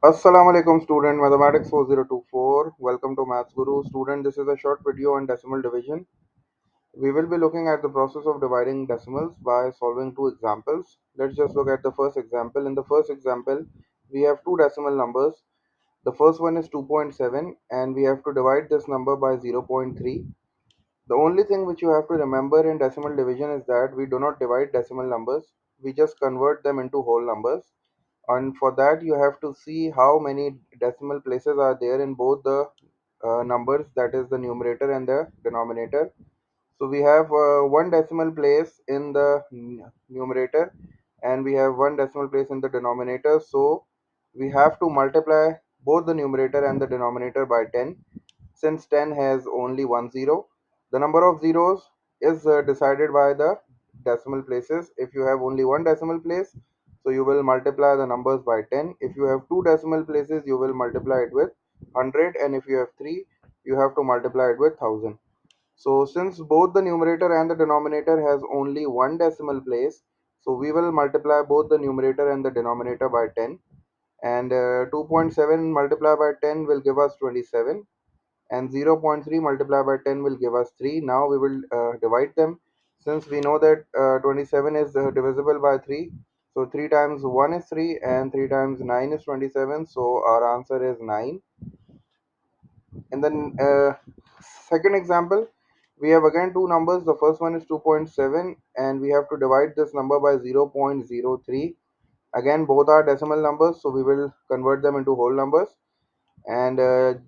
Assalamu alaikum student, mathematics 4024. Welcome to Maths Guru. Student, this is a short video on decimal division. We will be looking at the process of dividing decimals by solving two examples. Let's just look at the first example. In the first example, we have two decimal numbers. The first one is 2.7 and we have to divide this number by 0.3. The only thing which you have to remember in decimal division is that we do not divide decimal numbers. We just convert them into whole numbers, and for that you have to see how many decimal places are there in both the numbers, that is the numerator and the denominator. So we have one decimal place in the numerator and we have one decimal place in the denominator, so we have to multiply both the numerator and the denominator by 10. Since 10 has only one zero, the number of zeros is decided by the decimal places. If you have only one decimal place, so you will multiply the numbers by 10. If you have two decimal places, you will multiply it with 100, and if you have three, you have to multiply it with 1000. So since both the numerator and the denominator has only one decimal place, so we will multiply both the numerator and the denominator by 10, and 2.7 multiplied by 10 will give us 27, and 0.3 multiplied by 10 will give us 3. Now we will divide them. Since we know that 27 is divisible by 3, so 3 times 1 is 3 and 3 times 9 is 27, so our answer is 9. And then second example, we have again two numbers. The first one is 2.7 and we have to divide this number by 0.03. Again, both are decimal numbers, so we will convert them into whole numbers, and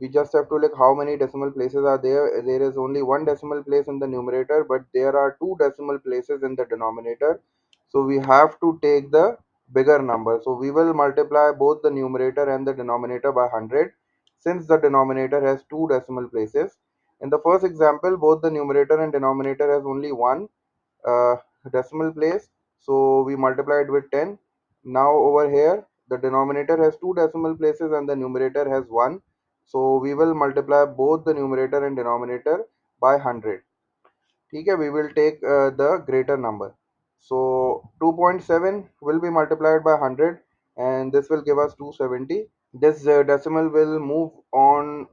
we just have to look how many decimal places are there. There is only one decimal place in the numerator, but there are two decimal places in the denominator, so we have to take the bigger number. So we will multiply both the numerator and the denominator by 100, since the denominator has two decimal places. In the first example, both the numerator and denominator has only one uh, decimal place, so we multiply it with 10. Now over here the denominator has two decimal places and the numerator has one, so we will multiply both the numerator and denominator by 100. Okay, we will take the greater number. So 2.7 will be multiplied by 100 and this will give us 270. This decimal will move on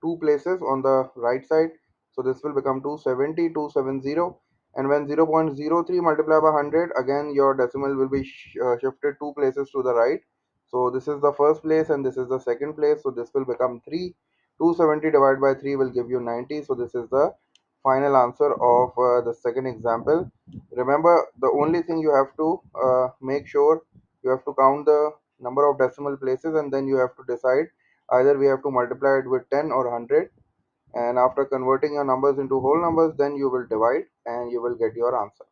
two places on the right side, so this will become 270, 270. And when 0.03 multiplied by 100, again your decimal will be shifted two places to the right. So this is the first place and this is the second place, so this will become 3. 270 divided by 3 will give you 90, so this is the final answer of the second example. Remember, the only thing you have to make sure, you have to count the number of decimal places and then you have to decide either we have to multiply it with 10 or 100, and after converting your numbers into whole numbers, then you will divide and you will get your answer.